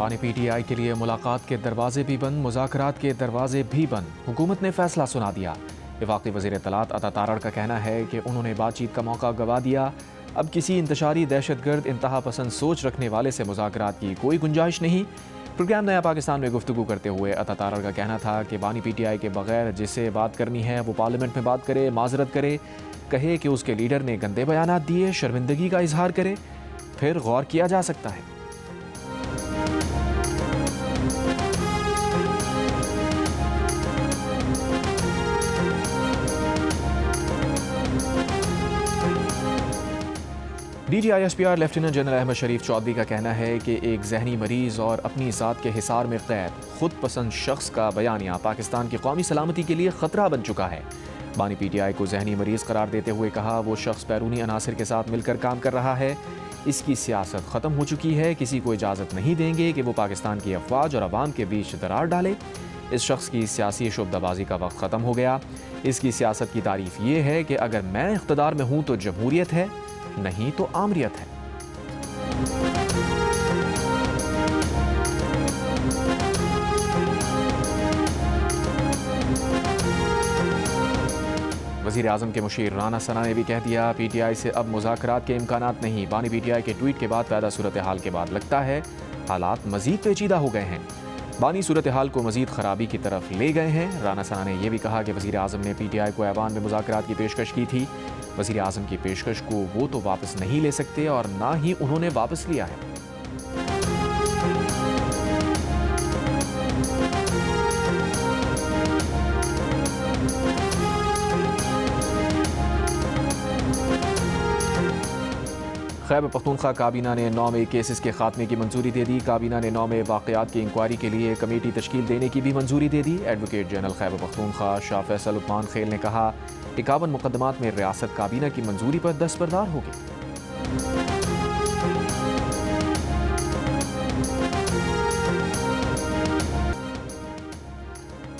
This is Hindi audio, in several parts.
बानी पीटीआई के लिए मुलाकात के दरवाजे भी बंद, मुज़ाकरात के दरवाजे भी बंद। हुकूमत ने फैसला सुना दिया। वफाकी वज़ीर इत्तलात अता तारड़ का कहना है कि उन्होंने बातचीत का मौका गवा दिया। अब किसी इंतशारी दहशतगर्द इंतहा पसंद सोच रखने वाले से मुज़ाकरात की कोई गुंजाइश नहीं। प्रोग्राम नया पाकिस्तान में गुफ्तगू करते हुए अता तारड़ का कहना था कि बानी पीटीआई के बगैर जिसे बात करनी है वो पार्लियामेंट में बात करे, माजरत करे, कहे कि उसके लीडर ने गंदे बयानात दिए, शर्मिंदगी का इजहार करे, फिर गौर किया जा सकता है। DGISPR लेफ्टिनेंट जनरल अहमद शरीफ चौधरी का कहना है कि एक जहनी मरीज और अपनी ज़ात के हिसार में कैद खुद पसंद शख्स का बयानिया पाकिस्तान की कौमी सलामती के लिए ख़तरा बन चुका है। बानी पीटीआई को जहनी मरीज करार देते हुए कहा वो शख्स बैरूनी अनासर के साथ मिलकर काम कर रहा है। इसकी सियासत ख़त्म हो चुकी है। किसी को इजाज़त नहीं देंगे कि वो पाकिस्तान की अफवाज और अवाम के बीच दरार डाले। इस शख्स की सियासी शुबदाबाजी का वक्त ख़त्म हो गया। इसकी सियासत की तारीफ ये है कि अगर मैं इख्तदार में हूँ तो जमहूरियत है, नहीं तो आमरियत है। वज़ीर आज़म के मुशीर राना सना ने भी कह दिया पीटीआई से अब मुज़ाकरात के इम्कानात नहीं। बानी पीटीआई के ट्वीट के बाद पैदा सूरत हाल के बाद लगता है हालात मज़ीद पेचीदा हो गए हैं। बानी सूरत हाल को मज़ीद ख़राबी की तरफ ले गए हैं। राना सना ने यह भी कहा कि वज़ीर आज़म ने पीटीआई को ऐवान में मुज़ाकरात की पेशकश की थी। वज़ीर आज़म की पेशकश को वो तो वापस नहीं ले सकते और ना ही उन्होंने वापस लिया है। खैबर पख्तूनख्वा काबीना ने 9 में केसेस के खात्मे की मंजूरी दे दी। काबीना ने 9 में वाक़यात की इंक्वायरी के लिए कमेटी तश्कील देने की भी मंजूरी दे दी। एडवोकेट जनरल खैबर पख्तूनख्वा शाह फैसल उस्मान खेल ने कहा 51 मुकदमात में रियासत काबीना की मंजूरी पर दस्तबरदार होगी।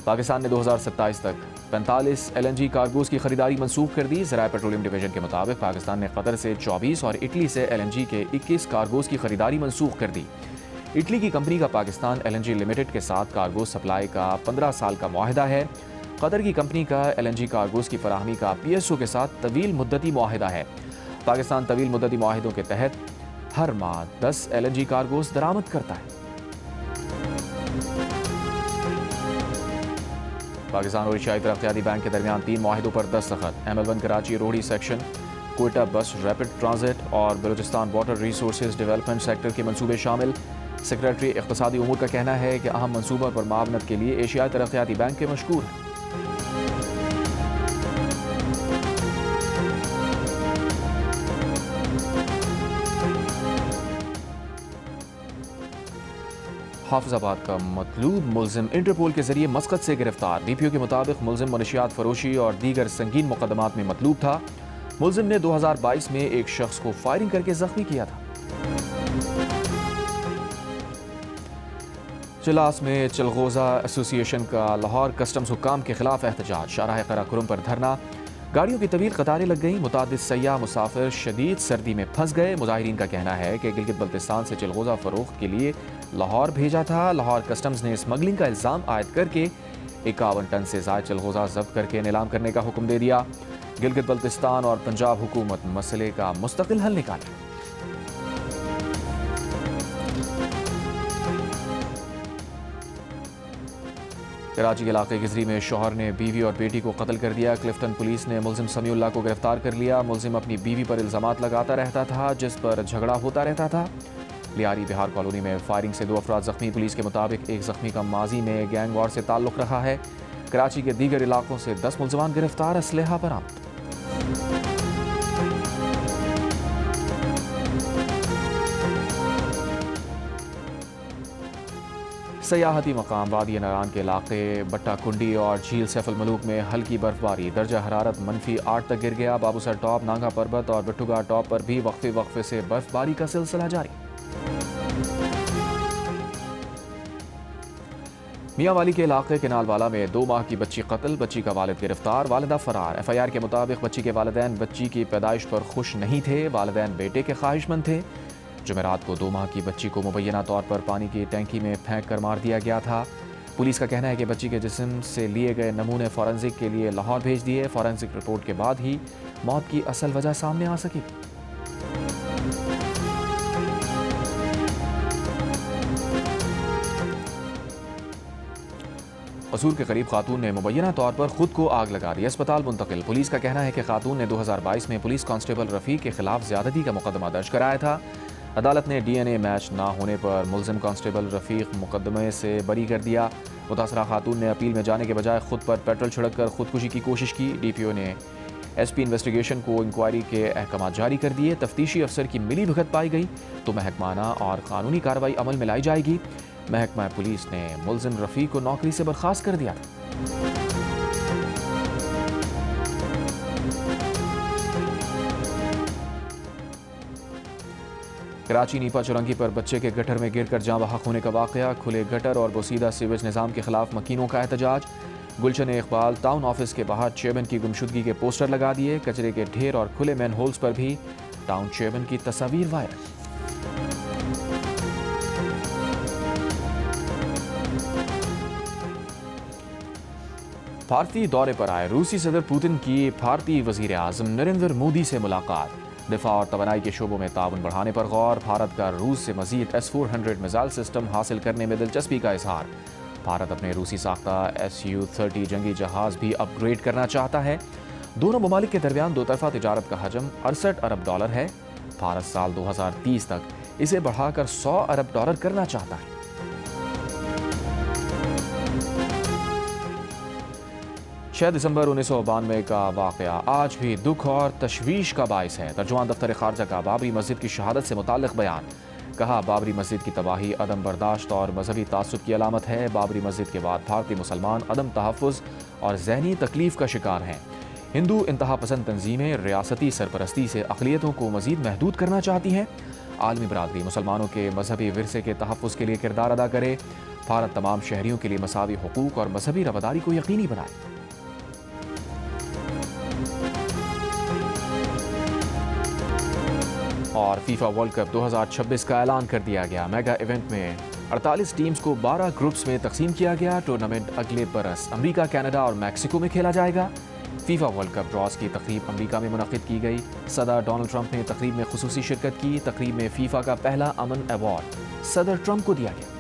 पाकिस्तान ने 2027 तक 45 LNG कार्गोज की खरीदारी मंसूख कर दी। ज़राए पेट्रोलियम डिवीजन के मुताबिक पाकिस्तान ने कतर से 24 और इटली से LNG के 21 कार्गोज की खरीदारी मंसूख कर दी। इटली की कंपनी का पाकिस्तान LNG लिमिटेड के साथ कार्गो सप्लाई का 15 साल का मुआहदा है। कतर की कंपनी का LNG कार्गोज की फराहमी का PSO के साथ तवील मुद्दती मुआहदा है। पाकिस्तान तवील मुद्दती मुआहदों के तहत हर माह 10 LNG कार्गोज दरामद करता है। पाकिस्तान और एशियाई तरक्याती बैंक के दरमियान 3 मुआहिदों पर दस्तखत। ML1 कराची रोहड़ी सेक्शन, कोयटा बस रैपिड ट्रांजिट और Balochistan water resources development sector के मंसूबे शामिल। सेक्रेटरी इख्तिसादी उमूर का कहना है कि अहम मंसूबों पर मावनत के लिए एशियाई तरक्याती बैंक के मशकूर हैं। हाफिजाबाद का मतलूब मुलजिम इंटरपोल के जरिए मस्कत से गिरफ्तार। DPO के मुताबिक मुलजिम मनशियात फरोशी और दीगर संगीन मुकदमात में मतलूब था। मुलजिम ने 2022 में एक शख्स को फायरिंग करके जख्मी किया था। चिलास में चलगोजा एसोसिएशन का लाहौर कस्टम्स हुक्काम के खिलाफ एहतजाज। शाहराह कराकुरम पर धरना। गाड़ियों की तवील कतारें लग गईं। मुतादिद सयाह मुसाफिर शदीद सर्दी में फंस गए। मुजाहिरीन का कहना है कि गिलगित बल्तिस्तान से चिलगोजा फरोख्त के लिए लाहौर भेजा था। लाहौर कस्टम्स ने स्मगलिंग का इल्ज़ाम आयद करके 51 टन से ज़ायद चिलगोजा जब्त करके नीलाम करने का हुक्म दे दिया। गिलगित बल्तिस्तान और पंजाब हुकूमत मसले का मुस्तकिल हल निकाले। कराची के इलाके गिजरी में शौहर ने बीवी और बेटी को कत्ल कर दिया। क्लिफ्टन पुलिस ने मुलजिम समीउल्लाह को गिरफ्तार कर लिया। मुलजिम अपनी बीवी पर इल्जामात लगाता रहता था जिस पर झगड़ा होता रहता था। लियारी बिहार कॉलोनी में फायरिंग से 2 अफराद जख्मी। पुलिस के मुताबिक एक जख्मी का माजी में गैंग वॉर से ताल्लुक रहा है। कराची के दीगर इलाकों से 10 मुलजमान गिरफ्तार, असलहा बरामद। सयाहती मकाम वादी नारान के इलाके बट्टा कुंडी और झील सैफुल मलूक में हल्की बर्फबारी। दर्जा हरारत -8 तक गिर गया। बाबूसर टॉप, नांगा पर्वत और बिट्टूगा टॉप पर भी वक्फे से बर्फबारी का सिलसिला जारी। मियांवाली के इलाके किनालवाला में 2 माह की बच्ची कत्ल, बच्ची का वालिद गिरफ्तार, वालिदा फरार। FIR के मुताबिक बच्ची के वालिदैन बच्ची की पैदाइश पर खुश नहीं थे। वालिदैन बेटे के ख्वाहिशमंद थे। जुमेरात को 2 माह की बच्ची को मुबैना तौर पर पानी की टैंकी में फेंक कर मार दिया गया था। पुलिस का कहना है कि बच्ची के जिस्म से लिए गए नमूने फॉरेंसिक के लिए लाहौर भेज दिए। फॉरेंसिक रिपोर्ट के बाद ही मौत की असल वजह सामने आ सकी। कसूर के करीब खातून ने मुबैना तौर पर खुद को आग लगा दी, अस्पताल मुंतकिल। पुलिस का कहना है कि खातून ने 2022 में पुलिस कांस्टेबल रफ़ीक के खिलाफ ज्यादती का मुकदमा दर्ज कराया था। अदालत ने DNA मैच ना होने पर मुलजिम कांस्टेबल रफ़ीक मुकदमे से बरी कर दिया। मुतासरा खातून ने अपील में जाने के बजाय खुद पर पेट्रोल छिड़क कर खुदकुशी की कोशिश की। DPO ने SP इन्वेस्टिगेशन को इंक्वायरी के अहकाम जारी कर दिए। तफ्तीशी अफसर की मिली भगत पाई गई तो महकमाना और कानूनी कार्रवाई अमल में लाई जाएगी। महकमा पुलिस ने मुलजिम रफ़ीक को नौकरी से बर्खास्त कर दिया था। कराची नीपा चुरंगी पर बच्चे के गटर में गिरकर जाँ बहक होने का वाकया। खुले गटर और बोसीदा सीवेज निज़ाम के खिलाफ मकीनों का एहतजाज। गुलशन इकबाल टाउन ऑफिस के बाहर चेयरमैन की गुमशुदगी के पोस्टर लगा दिए। कचरे के ढेर और खुले मैन होल्स पर भी टाउन चेयरमैन की तस्वीर वायरल। भारतीय दौरे पर आए रूसी सदर पुतिन की भारतीय वजीर आज़म नरेंद्र मोदी से मुलाकात। दिफा और तवानाई के शोबों में ताउन बढ़ाने पर गौर। भारत का रूस से मजीद S-400 मिसाइल सिस्टम हासिल करने में दिलचस्पी का इजहार। भारत अपने रूसी साख्ता Su-30 जंगी जहाज भी अपग्रेड करना चाहता है। दोनों ममालिक के दरमियान दो तरफा तिजारत का हजम $68 अरब है। भारत साल 2030 तक इसे बढ़ाकर $100 अरब करना चाहता है। 6 दिसंबर 1992 का वाकया आज भी दुख और तशवीश का बाइस है। तर्जुमान दफ्तर खारजा का बाबरी मस्जिद की शहादत से मुताल्लिक बयान। कहा, बाबरी मस्जिद की तबाही अदम बर्दाश्त और मजहबी तासुब की अलामत है। बाबरी मस्जिद के बाद भारतीय मुसलमान अदम तहफ़्फ़ुज़ और ज़हनी तकलीफ का शिकार हैं। हिंदू इंतहा पसंद तंजीमें रियासती सरपरस्ती से अक़लियतों को मज़ीद महदूद करना चाहती हैं। आलमी बरादरी मुसलमानों के मजहबी विरसे के तहफ़्फ़ुज़ के लिए किरदार अदा करे। भारत तमाम शहरियों के लिए मसावी हुकूक़ और मजहबी रवादारी को यकीनी बनाए। और फीफा वर्ल्ड कप 2026 का ऐलान कर दिया गया। मेगा इवेंट में 48 टीम्स को 12 ग्रुप्स में तकसीम किया गया। टूर्नामेंट अगले बरस अमेरिका, कनाडा और मैक्सिको में खेला जाएगा। फीफा वर्ल्ड कप ड्रॉस की तकरीब अमेरिका में मुनक़िद की गई। सदर डोनाल्ड ट्रंप ने तकरीब में खुसूसी शिरकत की। तकरीब में फीफा का पहला अमन अवार्ड सदर ट्रंप को दिया गया।